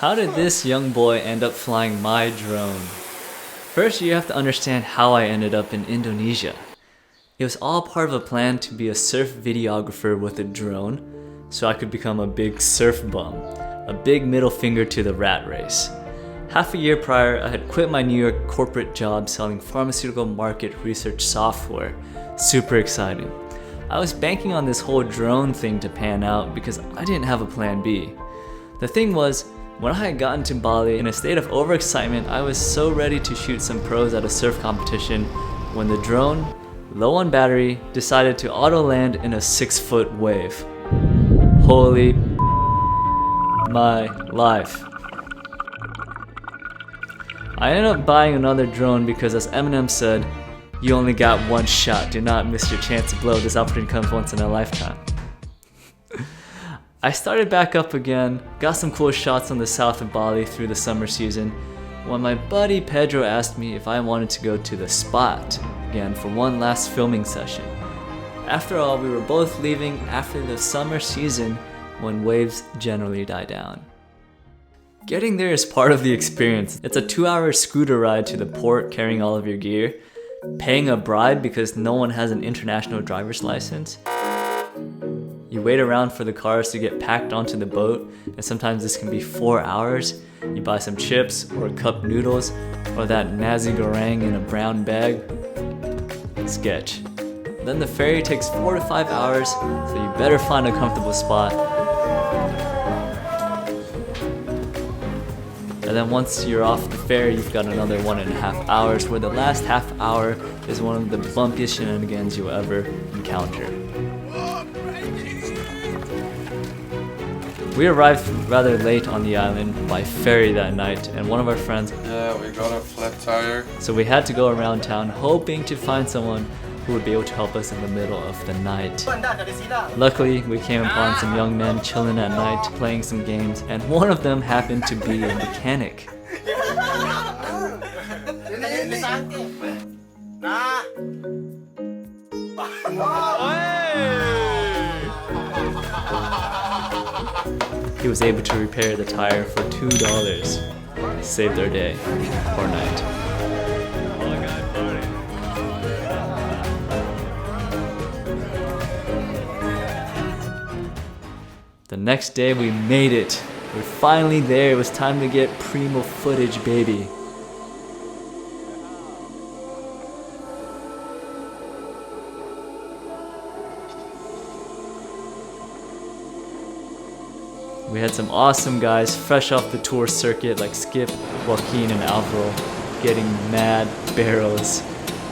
How did this young boy end up flying my drone? First, you have to understand how I ended up in Indonesia. It was all part of a plan to be a surf videographer with a drone, so I could become a big surf bum, a big middle finger to the rat race. Half a year prior, I had quit my New York corporate job selling pharmaceutical market research software. Super exciting. I was banking on this whole drone thing to pan out because I didn't have a plan B. The thing was, when I had gotten to Bali in a state of overexcitement, I was so ready to shoot some pros at a surf competition when the drone, low on battery, decided to auto-land in a 6-foot wave. Holy my life. I ended up buying another drone because, as Eminem said, you only got one shot. Do not miss your chance to blow. This opportunity comes once in a lifetime. I started back up again, got some cool shots on the south of Bali through the summer season, when my buddy Pedro asked me if I wanted to go to the spot again for one last filming session. After all, we were both leaving after the summer season when waves generally die down. Getting there is part of the experience. It's a 2-hour scooter ride to the port carrying all of your gear, paying a bribe because no one has an international driver's license. You wait around for the cars to get packed onto the boat, and sometimes this can be 4 hours. You buy some chips or cup noodles or that nasi goreng in a brown bag. Sketch. Then the ferry takes 4 to 5 hours, so you better find a comfortable spot. And then once you're off the ferry, you've got another 1.5 hours, where the last half hour is one of the bumpiest shenanigans you'll ever encounter. We arrived rather late on the island by ferry that night, and one of our friends... Yeah, we got a flat tire. So we had to go around town hoping to find someone who would be able to help us in the middle of the night. Luckily, we came upon some young men chilling at night, playing some games, and one of them happened to be a mechanic. He was able to repair the tire for $2. Saved our day or night. The next day we made it. We're finally there. It was time to get primo footage, baby. We had some awesome guys fresh off the tour circuit like Skip, Joaquin, and Alvaro getting mad barrels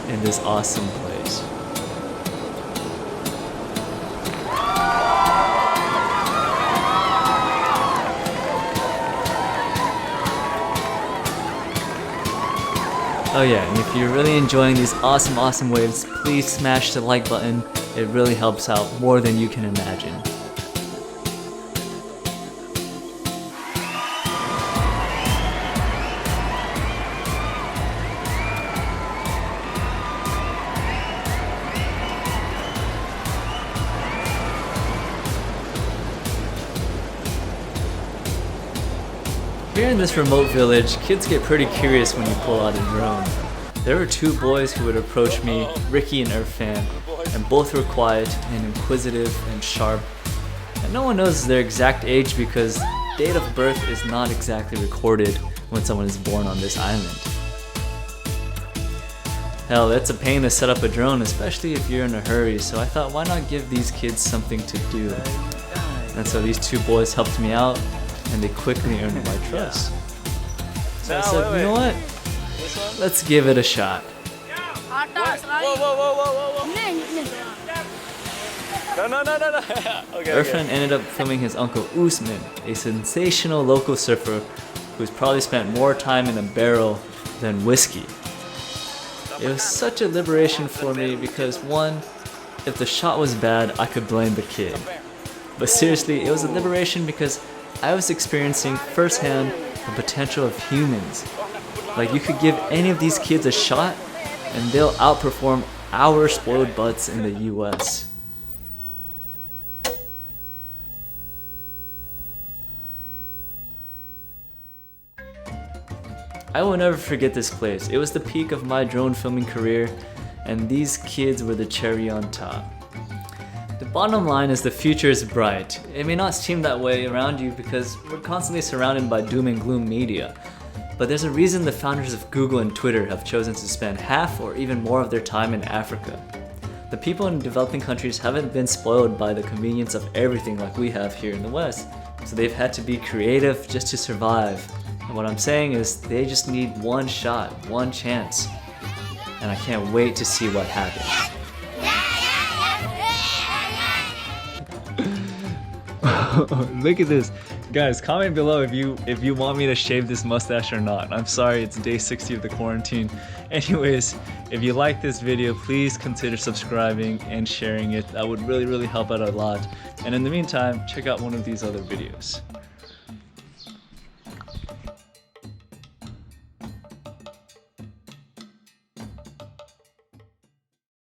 in this awesome place. Oh yeah, and if you're really enjoying these awesome waves, please smash the like button. It really helps out more than you can imagine. Here in this remote village, kids get pretty curious when you pull out a drone. There were 2 boys who would approach me, Ricky and Irfan, and both were quiet and inquisitive and sharp. And no one knows their exact age because date of birth is not exactly recorded when someone is born on this island. Hell, it's a pain to set up a drone, especially if you're in a hurry, so I thought, why not give these kids something to do? And so these 2 boys helped me out, and they quickly earned my trust. So I said, you know what? Let's give it a shot. Irfan ended up filming his uncle Usman, a sensational local surfer who's probably spent more time in a barrel than whiskey. It was such a liberation for me because, one, if the shot was bad, I could blame the kid. But seriously, it was a liberation because I was experiencing firsthand the potential of humans. Like, you could give any of these kids a shot and they'll outperform our spoiled butts in the US. I will never forget this place. It was the peak of my drone filming career, and these kids were the cherry on top. The bottom line is the future is bright. It may not seem that way around you because we're constantly surrounded by doom and gloom media. But there's a reason the founders of Google and Twitter have chosen to spend half or even more of their time in Africa. The people in developing countries haven't been spoiled by the convenience of everything like we have here in the West. So they've had to be creative just to survive. And what I'm saying is they just need one shot, one chance. And I can't wait to see what happens. Look at this. Guys, comment below if you want me to shave this mustache or not. I'm sorry, it's day 60 of the quarantine. Anyways, if you like this video, please consider subscribing and sharing it. That would really help out a lot. And in the meantime, check out one of these other videos.